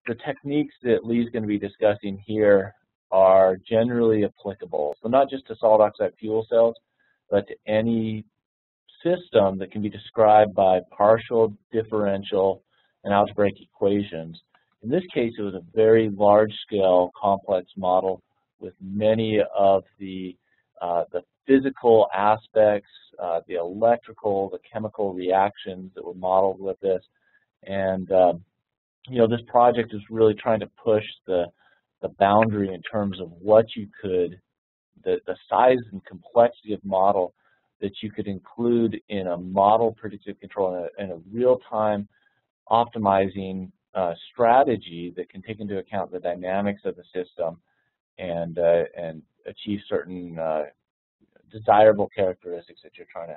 the techniques that Lee's going to be discussing here are generally applicable. So not just to solid oxide fuel cells, but to any system that can be described by partial differential and algebraic equations. In this case, it was a very large-scale, complex model with many of the physical aspects, the electrical, the chemical reactions that were modeled with this. And you know, this project is really trying to push the boundary in terms of what you could, the size and complexity of model that you could include in a model predictive control and a real-time optimizing strategy that can take into account the dynamics of the system and achieve certain desirable characteristics that you're trying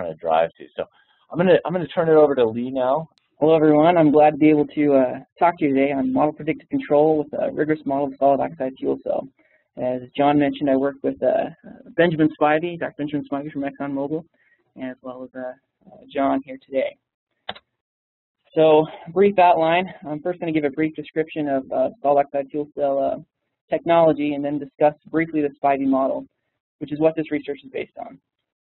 to drive to. So I'm gonna turn it over to Lee now. Hello everyone, I'm glad to be able to talk to you today on model predictive control with a rigorous model of solid oxide fuel cell. As John mentioned, I work with Benjamin Spivey, Dr. Benjamin Spivey from ExxonMobil, as well as John here today. So, brief outline. I'm first going to give a brief description of solid oxide fuel cell technology and then discuss briefly the Spivey model, which is what this research is based on.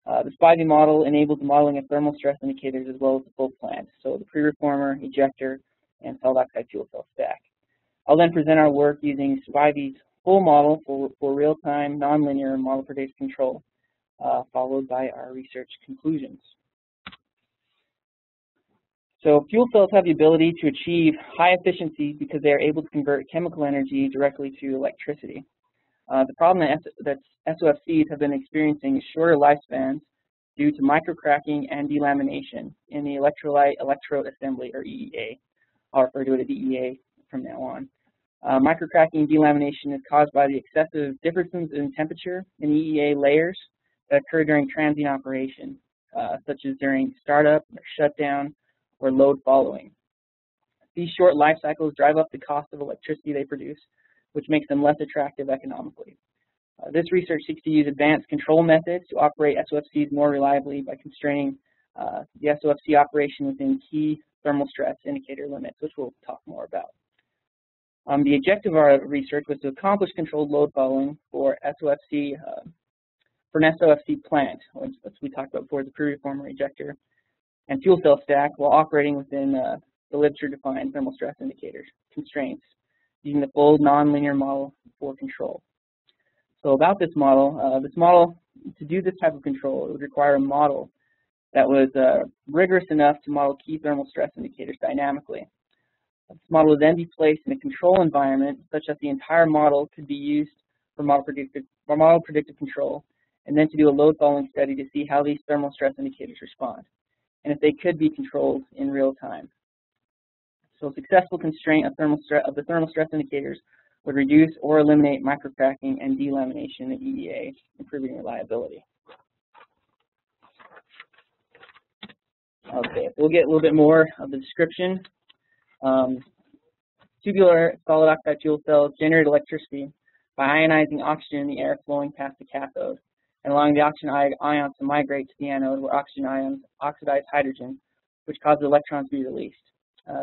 The Spivey model enables the modeling of thermal stress indicators as well as the full plant, so the pre-reformer, ejector, and solid oxide fuel cell stack. I'll then present our work using Spivey's full model for real-time, nonlinear model predictive control, followed by our research conclusions. So fuel cells have the ability to achieve high efficiency because they are able to convert chemical energy directly to electricity. The problem that SOFCs have been experiencing is shorter lifespans due to microcracking and delamination in the electrolyte electrode assembly, or EEA. I'll refer to it as EEA from now on. Microcracking and delamination is caused by the excessive differences in temperature in EEA layers that occur during transient operation, such as during startup, or shutdown, or load following. These short life cycles drive up the cost of electricity they produce, which makes them less attractive economically. This research seeks to use advanced control methods to operate SOFCs more reliably by constraining the SOFC operation within key thermal stress indicator limits, which we'll talk more about. The objective of our research was to accomplish controlled load following for SOFC, for an SOFC plant, which we talked about before, the pre-reformer, ejector, and fuel cell stack, while operating within the literature-defined thermal stress indicators constraints, using the full nonlinear model for control. So about this model, to do this type of control, it would require a model that was rigorous enough to model key thermal stress indicators dynamically. This model would then be placed in a control environment such that the entire model could be used for model predictive control, and then to do a load following study to see how these thermal stress indicators respond, and if they could be controlled in real time. So successful constraint of the thermal stress indicators would reduce or eliminate microcracking and delamination in EEA, improving reliability. Okay, so we'll get a little bit more of the description. Tubular solid oxide fuel cells generate electricity by ionizing oxygen in the air flowing past the cathode and allowing the oxygen ions to migrate to the anode, where oxygen ions oxidize hydrogen, which causes electrons to be released.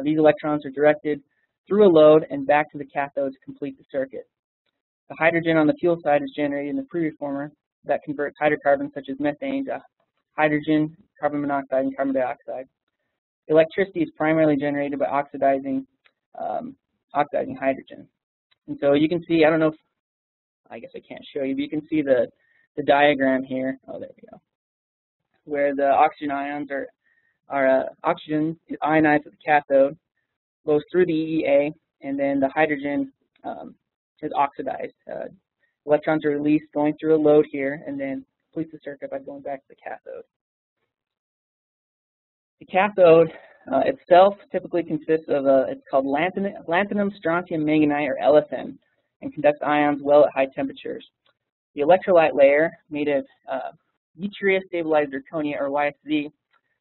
These electrons are directed through a load and back to the cathode to complete the circuit. The hydrogen on the fuel side is generated in the pre-reformer that converts hydrocarbons such as methane to hydrogen, carbon monoxide, and carbon dioxide. Electricity is primarily generated by oxidizing hydrogen. And so you can see, I don't know if, I guess I can't show you, but you can see the diagram here. Oh, there we go. Where the oxygen ions oxygen is ionized at the cathode, goes through the EEA, and then the hydrogen is oxidized. Electrons are released going through a load here, and then completes the circuit by going back to the cathode. The cathode itself typically consists of it's called lanthanum strontium manganite, or LSM, and conducts ions well at high temperatures. The electrolyte layer, made of yttrium stabilized zirconia, or YSZ,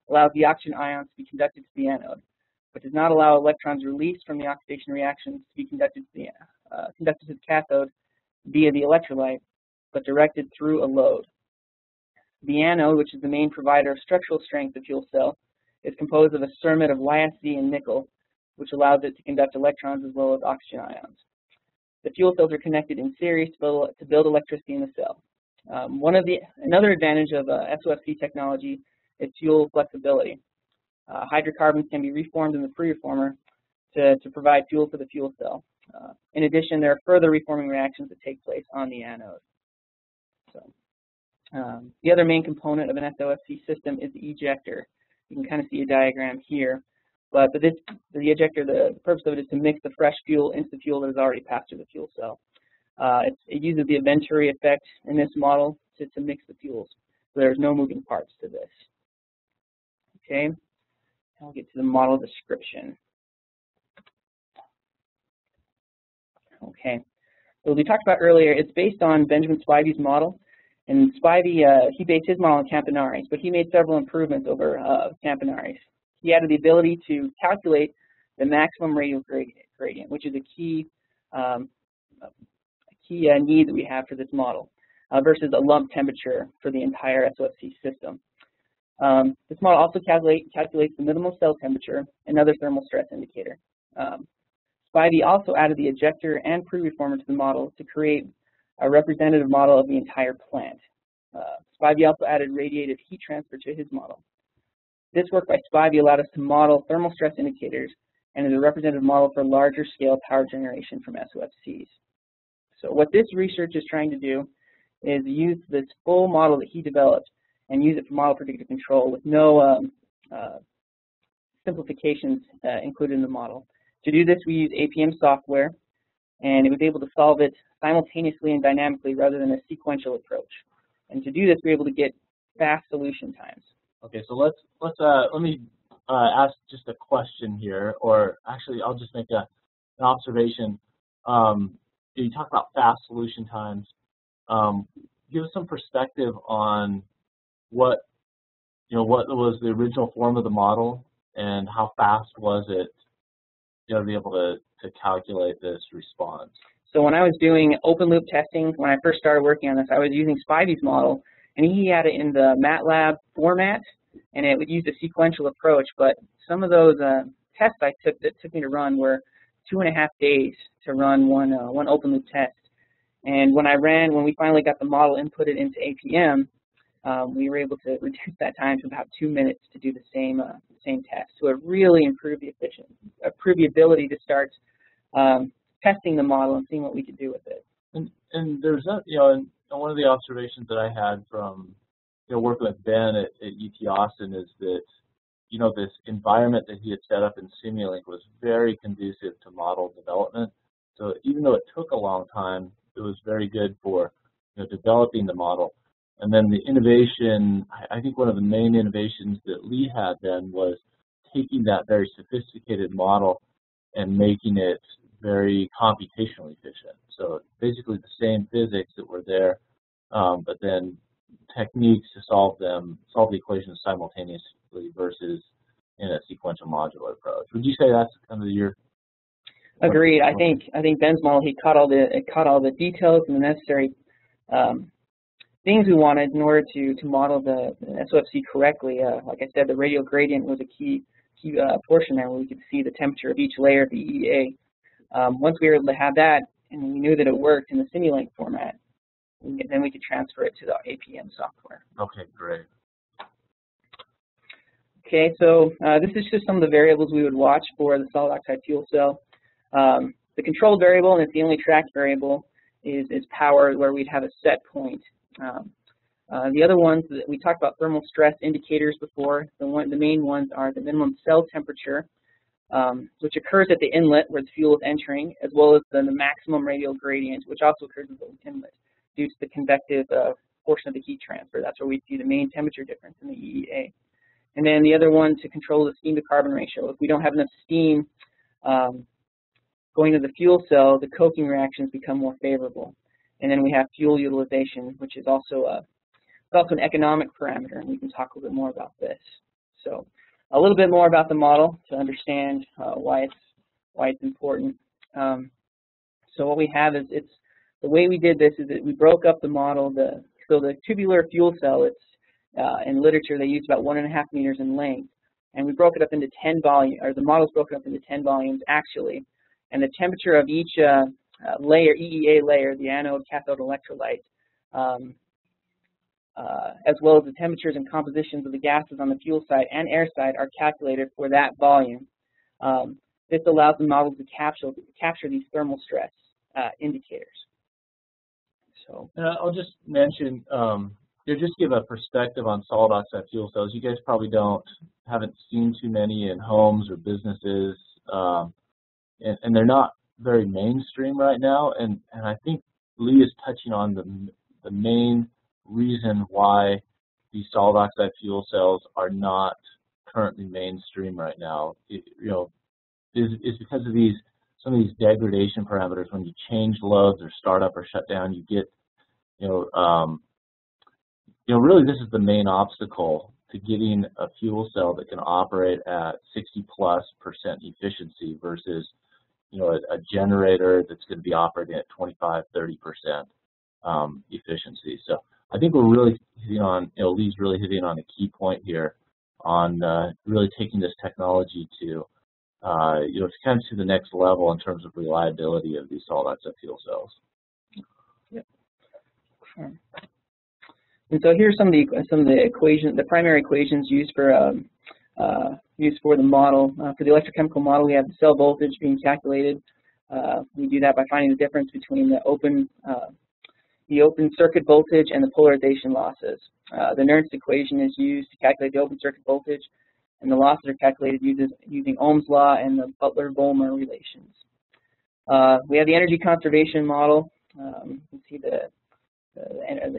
allows the oxygen ions to be conducted to the anode, but does not allow electrons released from the oxidation reactions to be conducted to the cathode via the electrolyte, but directed through a load. The anode, which is the main provider of structural strength of fuel cell, is composed of a cermet of YSZ and nickel, which allows it to conduct electrons as well as oxygen ions. The fuel cells are connected in series to build electricity in the cell. Another advantage of SOFC technology is fuel flexibility. Hydrocarbons can be reformed in the pre-reformer to provide fuel for the fuel cell. In addition, there are further reforming reactions that take place on the anode. So, the other main component of an SOFC system is the ejector. You can kind of see a diagram here. But the ejector, the purpose of it is to mix the fresh fuel into the fuel that has already passed through the fuel cell. It uses the Venturi effect in this model to mix the fuels. So there's no moving parts to this. Okay, I'll get to the model description. Okay, so as we talked about earlier, it's based on Benjamin Spivey's model. And Spivey, he based his model on Campanaris, but he made several improvements over Campanaris. He added the ability to calculate the maximum radial gradient, which is a key need that we have for this model, versus a lump temperature for the entire SOFC system. This model also calculates the minimum cell temperature and other thermal stress indicator. Spivey also added the ejector and pre-reformer to the model to create a representative model of the entire plant. Spivey also added radiative heat transfer to his model. This work by Spivey allowed us to model thermal stress indicators and is a representative model for larger scale power generation from SOFCs. So what this research is trying to do is use this full model that he developed and use it for model predictive control with no simplifications included in the model. To do this, we use APM software, and it was able to solve it simultaneously and dynamically rather than a sequential approach. And to do this, we're able to get fast solution times. Okay, so let me ask just a question here, or actually I'll just make an observation. You talk about fast solution times. Give us some perspective on what was the original form of the model and how fast was it to be able to calculate this response. So when I was doing open loop testing, when I first started working on this, I was using Spivey's model, and he had it in the MATLAB format, and it would use a sequential approach. But some of those tests I took that took me to run were 2.5 days to run one open loop test. And when we finally got the model inputted into APM, we were able to reduce that time to about 2 minutes to do the same test. So it really improved the ability to start testing the model and seeing what we could do with it. And there's and one of the observations that I had from working with Ben at UT Austin is that this environment that he had set up in Simulink was very conducive to model development. So even though it took a long time, it was very good for developing the model. And then the innovation, I think one of the main innovations that Lee had then was taking that very sophisticated model and making it very computationally efficient. So basically the same physics that were there, but then techniques to solve the equations simultaneously versus in a sequential modular approach. Would you say that's kind of your? Agreed. I think Ben's model, he caught all the details and the necessary things we wanted in order to model the SOFC correctly. Like I said, the radial gradient was a key portion there where we could see the temperature of each layer of the EEA. Once we were able to have that and we knew that it worked in the Simulink format, then we could transfer it to the APM software. Okay, great. Okay, so this is just some of the variables we would watch for the solid oxide fuel cell. The control variable, and it's the only tracked variable, is power, where we'd have a set point. The other ones that we talked about thermal stress indicators before. The main ones are the minimum cell temperature, which occurs at the inlet where the fuel is entering, as well as the maximum radial gradient, which also occurs at the inlet due to the convective portion of the heat transfer. That's where we see the main temperature difference in the EEA. And then the other one to control the steam to carbon ratio. If we don't have enough steam going to the fuel cell, the coking reactions become more favorable. And then we have fuel utilization, which is also an economic parameter, and we can talk a little bit more about this. So a little bit more about the model to understand why it's important. So what we have is the way we did this is that we broke up the model. So the tubular fuel cell, it's in literature they use about 1.5 meters in length. And we broke it up into 10 volumes, or the model's broken up into 10 volumes actually. And the temperature of each layer, EEA layer, the anode, cathode, electrolyte, as well as the temperatures and compositions of the gases on the fuel side and air side are calculated for that volume. This allows the model to capture these thermal stress indicators. So I'll just mention, just give a perspective on solid oxide fuel cells. You guys probably haven't seen too many in homes or businesses, and they're not very mainstream right now. And I think Lee is touching on the main reason why these solid oxide fuel cells are not currently mainstream right now. Is because of some of these degradation parameters. When you change loads or start up or shut down, you get really this is the main obstacle to getting a fuel cell that can operate at 60+% efficiency versus a generator that's going to be operating at 25–30% efficiency. So I think we're really hitting on, Lee's really hitting on a key point here on really taking this technology to kind of to the next level in terms of reliability of these solid oxide fuel cells. Yep. Sure. And so here's some of the equations, the primary equations used for the model. For the electrochemical model, we have the cell voltage being calculated. We do that by finding the difference between the open circuit voltage and the polarization losses. The Nernst equation is used to calculate the open circuit voltage, and the losses are calculated using Ohm's law and the Butler-Volmer relations. We have the energy conservation model. You can see the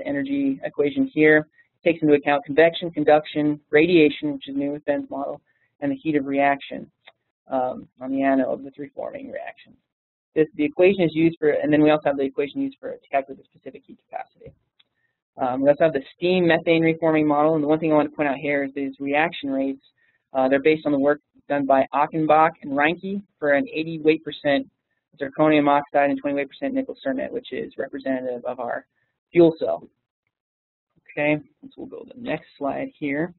energy equation here. It takes into account convection, conduction, radiation, which is new with Ben's model, and the heat of reaction on the anode with reforming reactions. The equation is used for, and then we also have the equation used to calculate the specific heat capacity. We also have the steam methane reforming model, and the one thing I want to point out here is these reaction rates. They're based on the work done by Achenbach and Reinke for an 80 weight percent zirconium oxide and 20 weight percent nickel cernate, which is representative of our fuel cell. Okay, so we'll go to the next slide here.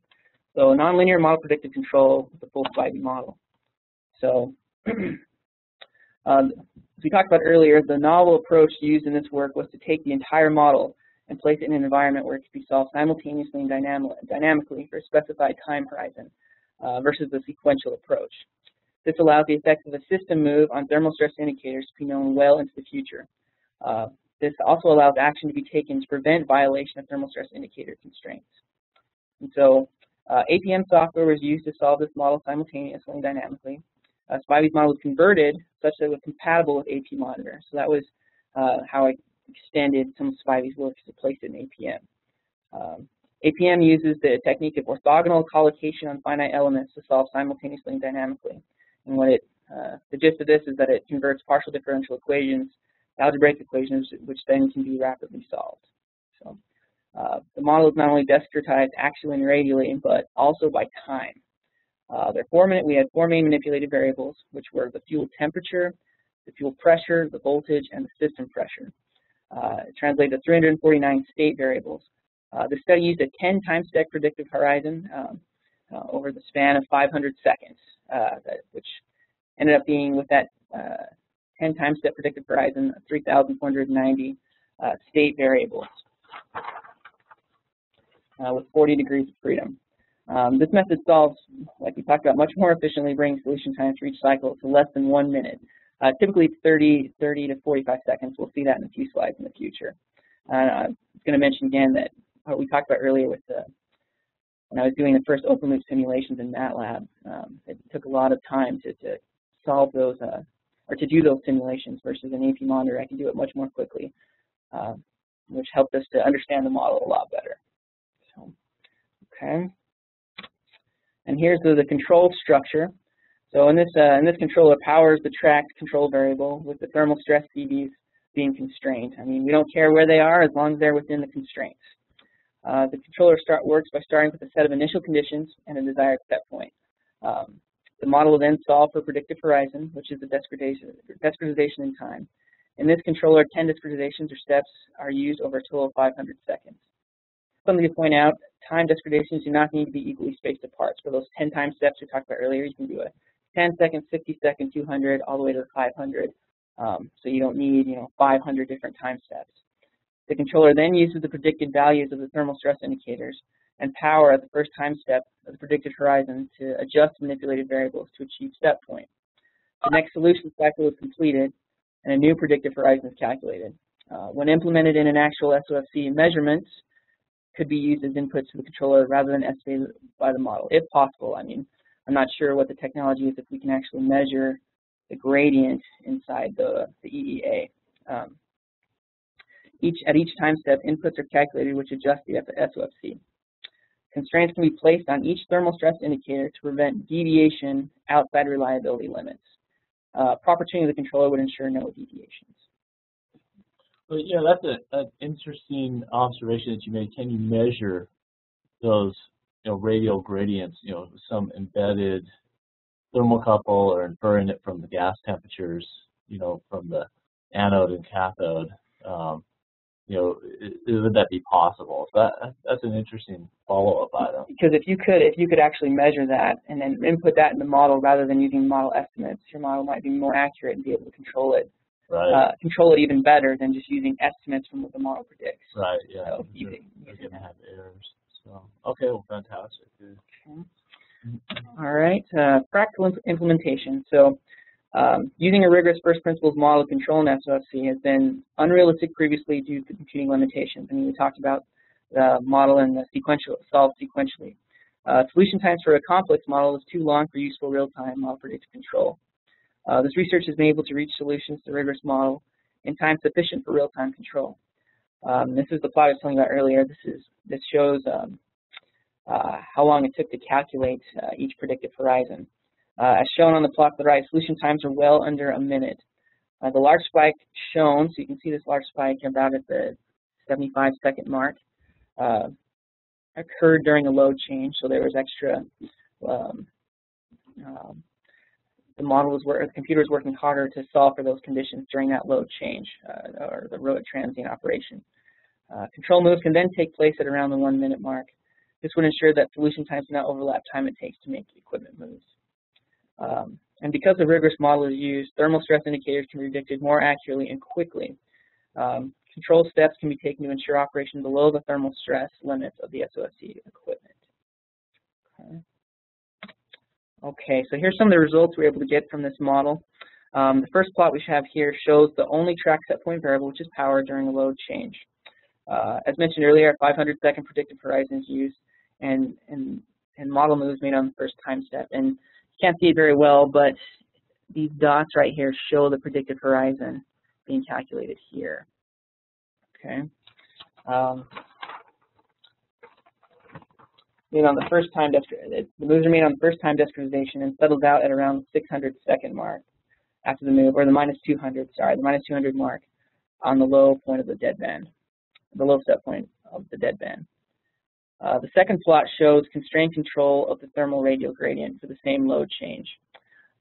So a nonlinear model predictive control with the full Spivey model. So as we talked about earlier, the novel approach used in this work was to take the entire model and place it in an environment where it could be solved simultaneously and dynamically for a specified time horizon versus the sequential approach. This allows the effects of a system move on thermal stress indicators to be known well into the future. This also allows action to be taken to prevent violation of thermal stress indicator constraints. And so APM software was used to solve this model simultaneously and dynamically. Spivey's model was converted such that it was compatible with APMonitor. So that was how I extended some of Spivey's work to place it in APM. APM uses the technique of orthogonal collocation on finite elements to solve simultaneously and dynamically. And what the gist of this is that it converts partial differential equations to algebraic equations, which then can be rapidly solved. So the model is not only discretized axially and radially, but also by time. We had four main manipulated variables, which were the fuel temperature, the fuel pressure, the voltage, and the system pressure. It translated to 349 state variables. The study used a 10 time step predictive horizon over the span of 500 seconds, which ended up being, with that 10 time step predictive horizon, 3,490 state variables with 40 degrees of freedom. This method solves, like we talked about, much more efficiently, bringing solution time for each cycle to less than 1 minute. Typically 30 to 45 seconds. We'll see that in a few slides in the future. I was going to mention again that what we talked about earlier with when I was doing the first open loop simulations in MATLAB, it took a lot of time to solve those or to do those simulations versus an APMonitor. I can do it much more quickly, which helped us to understand the model a lot better. So, okay. And here's the control structure. So in this controller, power is the tracked control variable with the thermal stress CVs being constrained. I mean, we don't care where they are as long as they're within the constraints. The controller works by starting with a set of initial conditions and a desired set point. The model will then solve for predictive horizon, which is the discretization in time. In this controller, 10 discretizations or steps are used over a total of 500 seconds. Something to point out, time discretizations do not need to be equally spaced apart. For those 10 time steps we talked about earlier, you can do a 10 second, 60 second, 200, all the way to 500. So you don't need 500 different time steps. The controller then uses the predicted values of the thermal stress indicators and power at the first time step of the predicted horizon to adjust manipulated variables to achieve step point. The next solution cycle is completed and a new predictive horizon is calculated. When implemented in an actual SOFC, measurements could be used as inputs to the controller rather than estimated by the model, if possible. I mean, I'm not sure what the technology is if we can actually measure the gradient inside the EEA. At each time step, inputs are calculated which adjust the SOFC. Constraints can be placed on each thermal stress indicator to prevent deviation outside reliability limits. Proper tuning of the controller would ensure no deviations. Well, yeah, that's an interesting observation that you made. Can you measure those, radial gradients, some embedded thermocouple, or inferring it from the gas temperatures, from the anode and cathode? Would that be possible? So that's an interesting follow-up item. Because if you could actually measure that and then input that in the model rather than using model estimates, your model might be more accurate and be able to control it. Right. Control it even better than just using estimates from what the model predicts. Right. Yeah. So they're going to have errors. So okay. Well, fantastic. Okay. All right. Fractal implementation. So. Using a rigorous first principles model of control in SOFC has been unrealistic previously due to computing limitations. I mean, we talked about the model and the solved sequentially. Solution times for a complex model is too long for useful real-time model predictive control. This research has been able to reach solutions to the rigorous model in time sufficient for real-time control. This is the plot I was telling you about earlier. This shows how long it took to calculate each predictive horizon. As shown on the plot to the right, solution times are well under a minute. The large spike shown, so you can see this large spike about at the 75-second mark, occurred during a load change, so there was extra. The computer was working harder to solve for those conditions during that load change or the load transient operation. Control moves can then take place at around the 1 minute mark. This would ensure that solution times do not overlap time it takes to make equipment moves. And because the rigorous model is used, thermal stress indicators can be predicted more accurately and quickly. Control steps can be taken to ensure operation below the thermal stress limits of the SOFC equipment. Okay, so here's some of the results we were able to get from this model. The first plot we have here shows the only track set point variable, which is power during a load change. As mentioned earlier, a 500-second predictive horizon is used, and model moves made on the first time step. And you can't see it very well, but these dots right here show the predictive horizon being calculated here. Okay. Made on the first time the moves are made on the first time discretization and settles out at around the 600-second mark after the move, or the minus 200 mark on the low point of the deadband, the low set point of the deadband. The second plot shows constrained control of the thermal radial gradient for the same load change.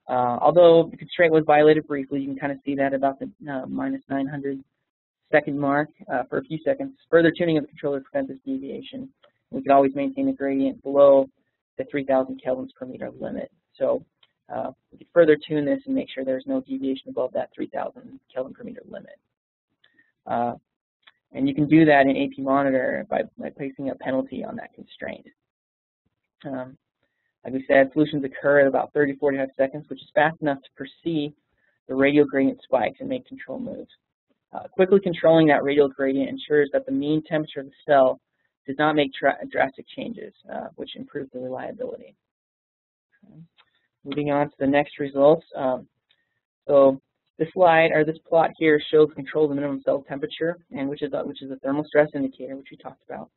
Although the constraint was violated briefly, you can kind of see that about the minus 900-second mark for a few seconds. Further tuning of the controller prevents this deviation. We could always maintain the gradient below the 3,000 kelvins per meter limit. So we could further tune this and make sure there's no deviation above that 3,000 Kelvin per meter limit. And you can do that in APMonitor by placing a penalty on that constraint. Like we said, solutions occur at about 30 to 45 seconds, which is fast enough to perceive the radial gradient spikes and make control moves. Quickly controlling that radial gradient ensures that the mean temperature of the cell does not make drastic changes, which improves the reliability. Okay. Moving on to the next results. So this slide, or this plot here, shows the control of the minimum cell temperature, and which is a thermal stress indicator, which we talked about.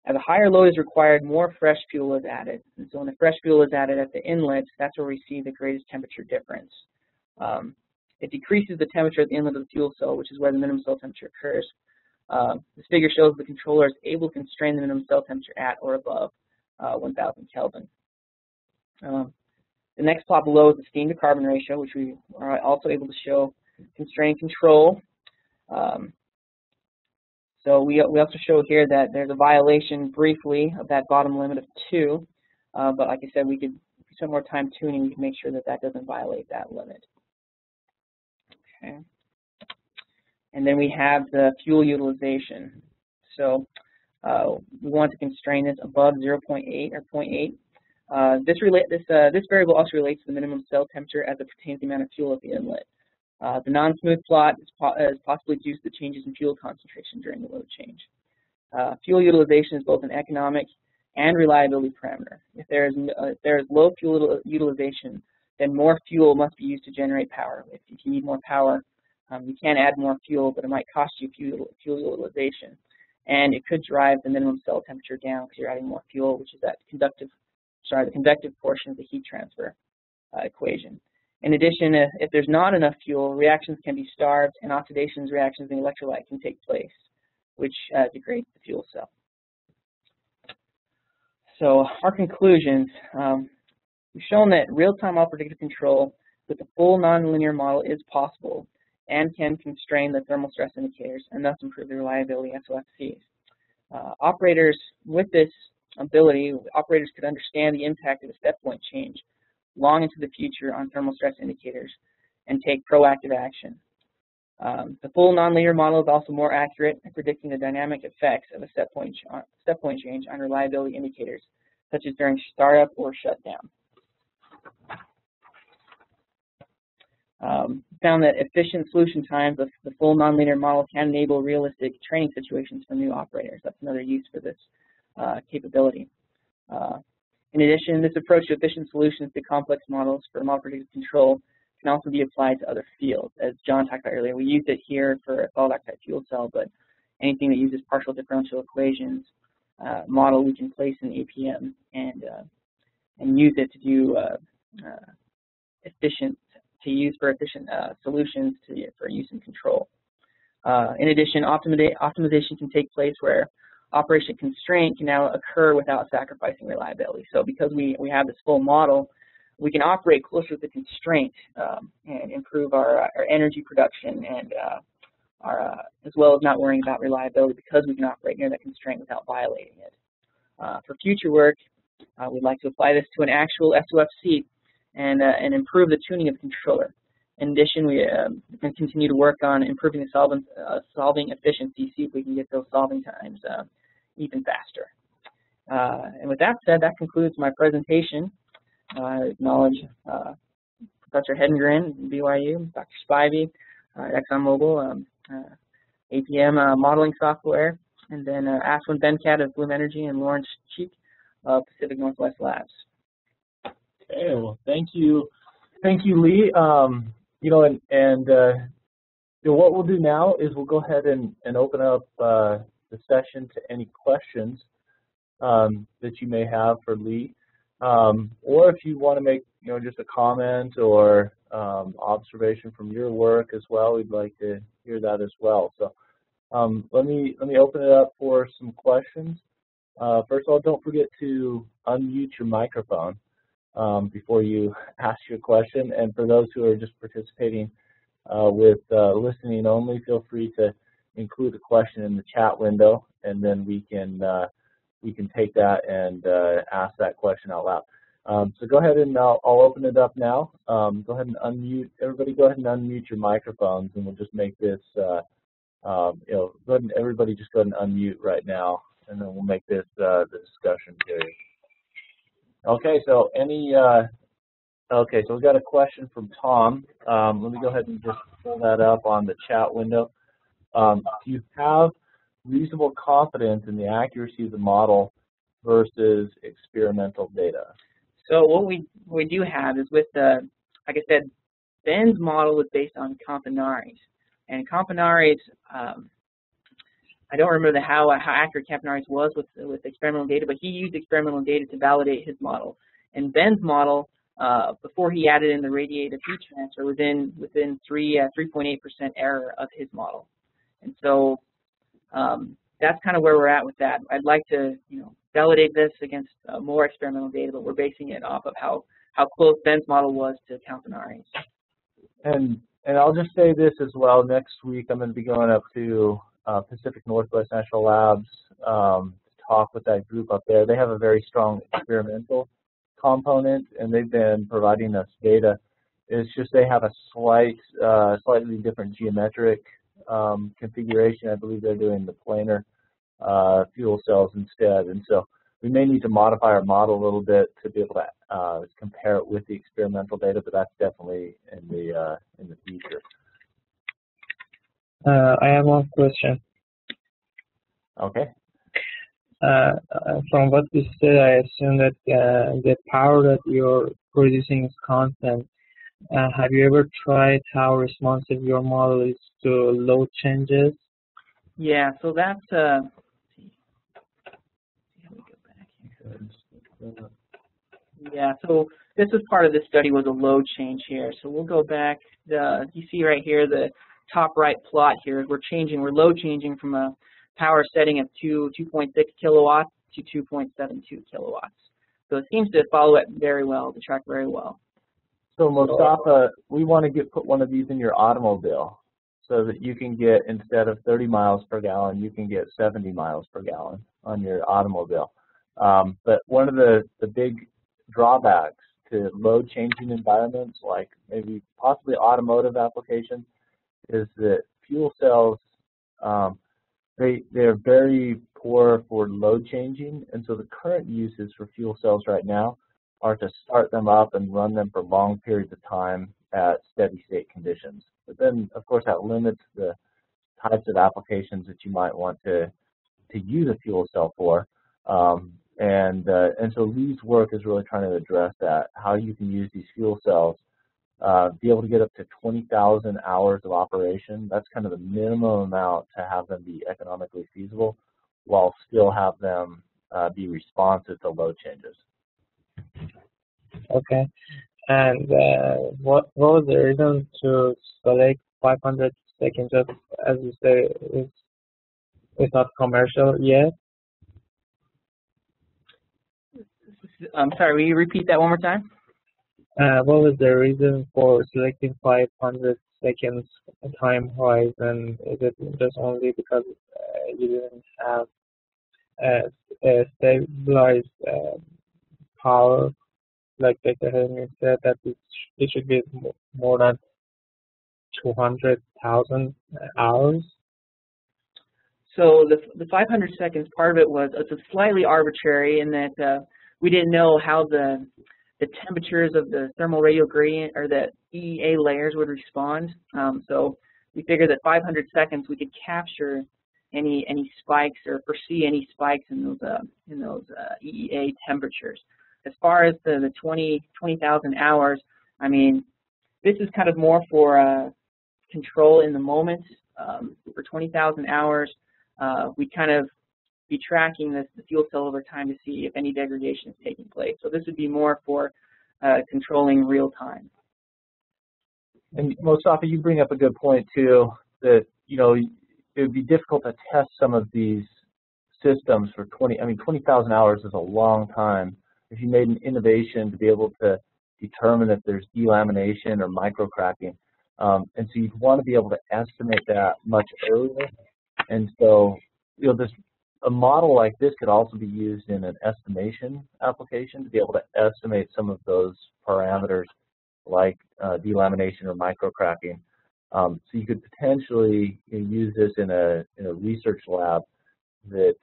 As a higher load is required, more fresh fuel is added. And so when the fresh fuel is added at the inlet, that's where we see the greatest temperature difference. It decreases the temperature at the inlet of the fuel cell, which is where the minimum cell temperature occurs. This figure shows the controller is able to constrain the minimum cell temperature at or above 1,000 Kelvin. The next plot below is the steam to carbon ratio, which we are also able to show constrained control. So we also show here that there's a violation briefly of that bottom limit of 2, but like I said, we could spend more time tuning. We can make sure that that doesn't violate that limit. Okay. And then we have the fuel utilization. So we want to constrain this above 0.8 or 0.8. This variable also relates to the minimum cell temperature as it pertains to the amount of fuel at the inlet. The non-smooth plot is possibly due to the changes in fuel concentration during the load change. Fuel utilization is both an economic and reliability parameter. If there is low fuel utilization, then more fuel must be used to generate power. If you need more power, you can add more fuel, but it might cost you fuel utilization. And it could drive the minimum cell temperature down because you're adding more fuel, which is that the convective portion of the heat transfer equation. In addition, if there's not enough fuel, reactions can be starved, and oxidation reactions in electrolyte can take place, which degrades the fuel cell. So our conclusions, we've shown that real-time all-predictive control with a full nonlinear model is possible and can constrain the thermal stress indicators and thus improve the reliability of SOFCs. Operators, with this ability, operators could understand the impact of a step point change long into the future on thermal stress indicators and take proactive action. The full nonlinear model is also more accurate at predicting the dynamic effects of a step point change on reliability indicators, such as during startup or shutdown. Found that efficient solution times of the full nonlinear model can enable realistic training situations for new operators. That's another use for this capability. In addition, this approach to efficient solutions to complex models for model predictive control can also be applied to other fields. As John talked about earlier, we used it here for a solid oxide fuel cell, but anything that uses partial differential equations model we can place in APM and use it to do efficient solutions for use and control. In addition, optimization can take place where operation constraint can now occur without sacrificing reliability. So because we have this full model, we can operate closer to the constraint and improve our energy production and as well as not worrying about reliability because we can operate near that constraint without violating it. For future work, we'd like to apply this to an actual SOFC and improve the tuning of the controller. In addition, we can continue to work on improving the solving efficiency, see if we can get those solving times even faster. And with that said, that concludes my presentation. I acknowledge Professor Hedengren, BYU, Dr. Spivey, ExxonMobil, APM modeling software, and then Ashwin Benkat of Bloom Energy and Lawrence Cheek of Pacific Northwest Labs. Okay, well, thank you, Lee. What we'll do now is we'll go ahead and open up the session to any questions that you may have for Lee, or if you want to make just a comment or observation from your work as well, we'd like to hear that as well. So let me open it up for some questions. First of all, don't forget to unmute your microphone before you ask your question. And for those who are just participating with listening only, feel free to include a question in the chat window, and then we can take that and ask that question out loud. So go ahead and I'll open it up now. Go ahead and unmute everybody. Go ahead and unmute your microphones, and we'll just make this. Go ahead and everybody just go ahead and unmute right now, and then we'll make this the discussion period. Okay, so okay, so we've got a question from Tom. Let me go ahead and just pull that up on the chat window. Do you have reasonable confidence in the accuracy of the model versus experimental data? So what we do have is with the, like I said, Ben's model was based on Campanari's, and Campanari's, I don't remember how accurate Campanari's was with experimental data, but he used experimental data to validate his model. And Ben's model, before he added in the radiative heat transfer, within 3.8% error of his model. And so that's kind of where we're at with that. I'd like to validate this against more experimental data, but we're basing it off of how close Ben's model was to Campanari's. And I'll just say this as well. Next week I'm going to be going up to Pacific Northwest National Labs to talk with that group up there. They have a very strong experimental component, and they've been providing us data. It's just they have a slightly different geometric configuration. I believe they're doing the planar fuel cells instead, and so we may need to modify our model a little bit to be able to compare it with the experimental data, but that's definitely in the future. I have one question. Okay. From what you said, I assume that the power that you're producing is constant. Have you ever tried how responsive your model is to load changes? Yeah, so that's yeah, so this is part of the study was a load change here. So we'll go back. You see right here the top right plot here. We're load changing from a power setting of 2.6 kilowatts to 2.72 kilowatts. So it seems to follow it very well, to track very well. So Mustafa, we want to put one of these in your automobile so that you can get, instead of 30 miles per gallon, you can get 70 miles per gallon on your automobile. But one of the big drawbacks to load changing environments, like maybe possibly automotive applications, is that fuel cells, they're very poor for load changing, and so the current uses for fuel cells right now are to start them up and run them for long periods of time at steady state conditions. But then, of course, that limits the types of applications that you might want to use a fuel cell for. And so Lee's work is really trying to address that, how you can use these fuel cells, be able to get up to 20,000 hours of operation. That's kind of the minimum amount to have them be economically feasible, while still have them be responsive to load changes. Okay. And what was the reason to select 500 seconds? Just as you say, it's not commercial yet. I'm sorry, will you repeat that one more time? What was the reason for selecting 500 seconds time horizon? Is it just only because you didn't have a stabilized power, like Dr. Henry said, that it should be more than 200,000 hours? So the 500 seconds, part of it was it's slightly arbitrary in that we didn't know how the temperatures of the thermal radial gradient or the EEA layers would respond. So we figured that 500 seconds we could capture any spikes or foresee any spikes in those EEA temperatures. As far as the 20,000 hours, I mean, this is kind of more for control in the moment. For 20,000 hours, we kind of be tracking the fuel cell over time to see if any degradation is taking place. So this would be more for controlling real time. And Mustafa, you bring up a good point too, that it would be difficult to test some of these systems for 20,000 hours is a long time. If you made an innovation to be able to determine if there's delamination or microcracking, and so you'd want to be able to estimate that much earlier. And so, a model like this could also be used in an estimation application to be able to estimate some of those parameters like delamination or microcracking. So you could potentially use this in a research lab that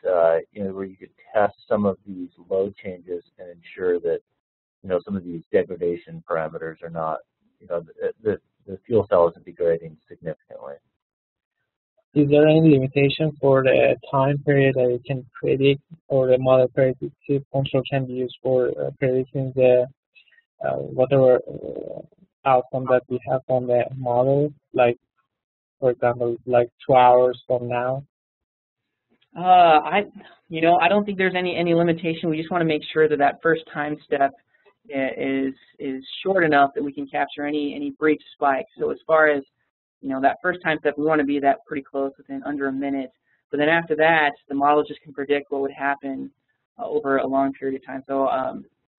where you could test some of these load changes and ensure that some of these degradation parameters are not the fuel cell isn't degrading significantly. Is there any limitation for the time period that you can predict, or the model predictive function can be used for predicting the whatever outcome that we have from the model, like, for example, like 2 hours from now? I don't think there's any limitation. We just want to make sure that first time step is short enough that we can capture any brief spikes. So as far as that first time step, we want to be that pretty close, within under a minute. But then after that, the model just can predict what would happen over a long period of time. So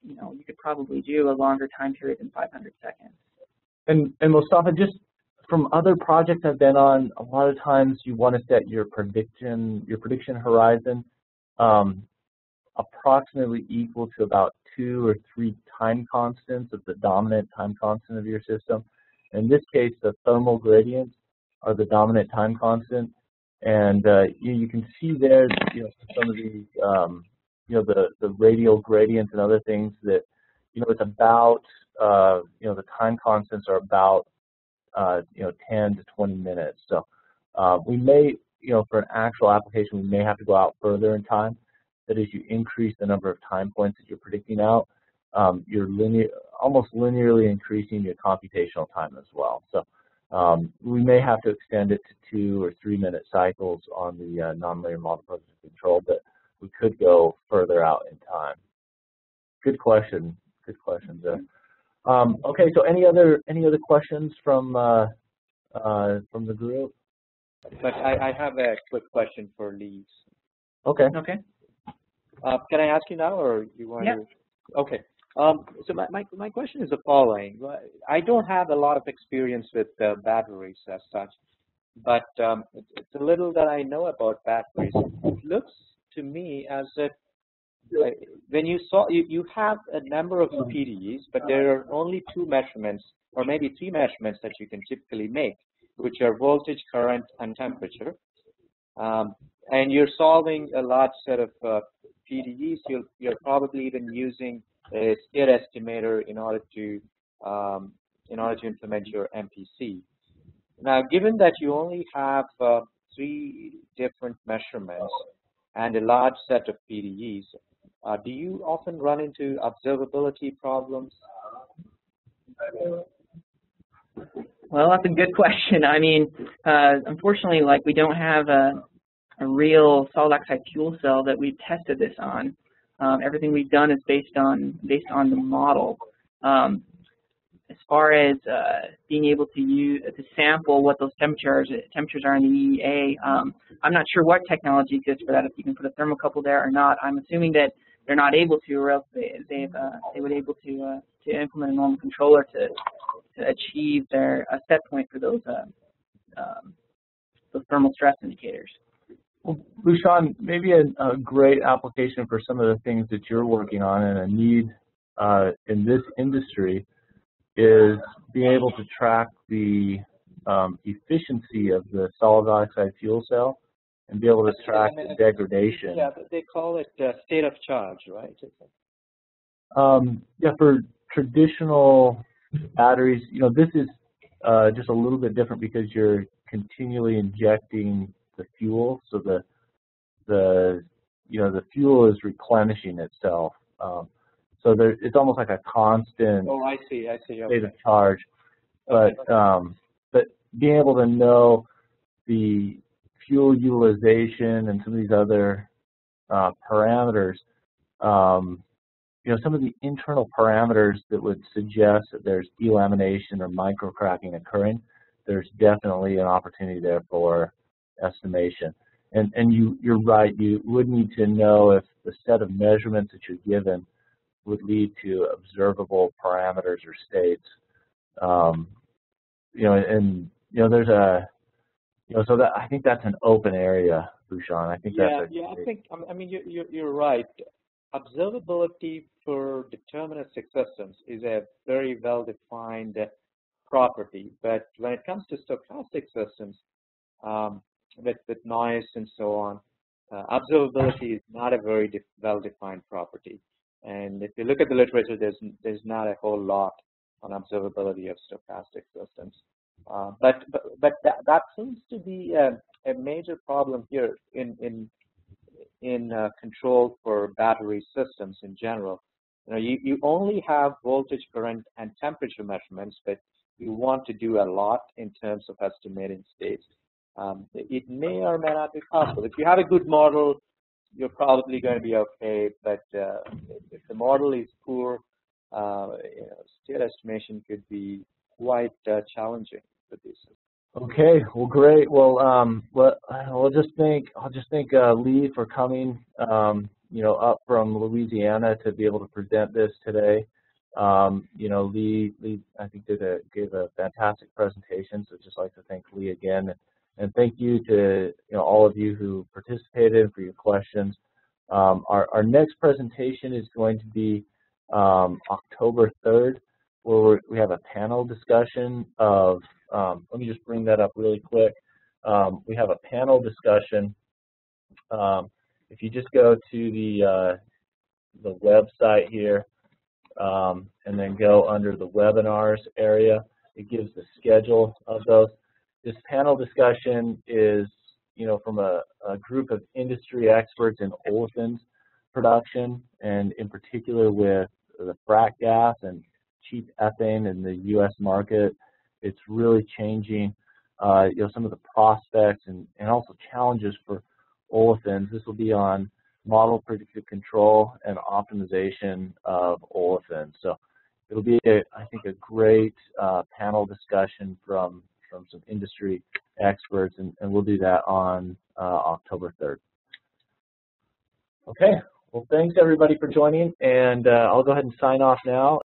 you could probably do a longer time period than 500 seconds. And Mustafa, just from other projects I've been on, a lot of times you want to set your prediction horizon approximately equal to about 2 or 3 time constants of the dominant time constant of your system. In this case, the thermal gradients are the dominant time constant, and you can see there, some of these, the radial gradients and other things that, it's about, the time constants are about, 10 to 20 minutes. So we may, for an actual application, we may have to go out further in time. That is, you increase the number of time points that you're predicting out, you're almost linearly increasing your computational time as well. So we may have to extend it to 2 or 3 minute cycles on the nonlinear model process control, but we could go further out in time. Good question. Good questions there. Okay, so any other questions from the group? But I have a quick question for Lee. Okay. Okay. Can I ask you now, or you want Yeah. to? Okay. So my question is the following. I don't have a lot of experience with batteries as such, but it's a little that I know about batteries. It looks to me as if when you have a number of PDEs, but there are only 2 measurements, or maybe 3 measurements that you can typically make, which are voltage, current, and temperature. And you're solving a large set of PDEs. You're probably even using a state estimator in order to implement your MPC. Now, given that you only have 3 different measurements and a large set of PDEs, do you often run into observability problems? Well, that's a good question. I mean, unfortunately, we don't have a real solid oxide fuel cell that we've tested this on. Everything we've done is based on the model. As far as being able to sample what those temperatures are in the EEA, I'm not sure what technology exists for that. If you can put a thermocouple there or not. I'm assuming that they're not able to, or else they would able to implement a normal controller to achieve a set point for those thermal stress indicators. Well, Bhushan, maybe a great application for some of the things that you're working on and a need in this industry is being able to track the efficiency of the solid oxide fuel cell and be able to track the degradation. Yeah, they call it state of charge, right? Yeah, for traditional batteries, this is just a little bit different because you're continually injecting the fuel, so the fuel is replenishing itself. So it's almost like a constant I see. Okay. state of charge. But but being able to know the fuel utilization and some of these other parameters, some of the internal parameters that would suggest that there's delamination or microcracking occurring, there's definitely an opportunity there for estimation. And you're right, you would need to know if the set of measurements that you're given would lead to observable parameters or states. There's a, so that I think that's an open area, Bhushan. I think that's you're right. Observability for deterministic systems is a very well-defined property, but when it comes to stochastic systems, with noise and so on, observability is not a very well-defined property. And if you look at the literature, there's not a whole lot on observability of stochastic systems. But that seems to be a major problem here in control for battery systems in general. You only have voltage, current, and temperature measurements, but you want to do a lot in terms of estimating states. It may or may not be possible. If you have a good model, you're probably going to be okay. But if the model is poor, state estimation could be quite challenging for these systems. Okay, well, great. Well, I'll just thank Lee for coming, up from Louisiana to be able to present this today. You know, Lee I think gave a fantastic presentation, so I'd just like to thank Lee again. And thank you to all of you who participated for your questions. Our next presentation is going to be October 3rd, where we have a panel discussion of, let me just bring that up really quick. We have a panel discussion. If you just go to the website here and then go under the webinars area, it gives the schedule of those. This panel discussion is, from a group of industry experts in olefins production, and in particular with the frac gas and cheap ethane in the U.S. market. It's really changing, some of the prospects and also challenges for olefins. This will be on model predictive control and optimization of olefins. So it'll be, I think, a great panel discussion from some industry experts, and we'll do that on October 3rd. Okay, well, thanks everybody for joining, and I'll go ahead and sign off now.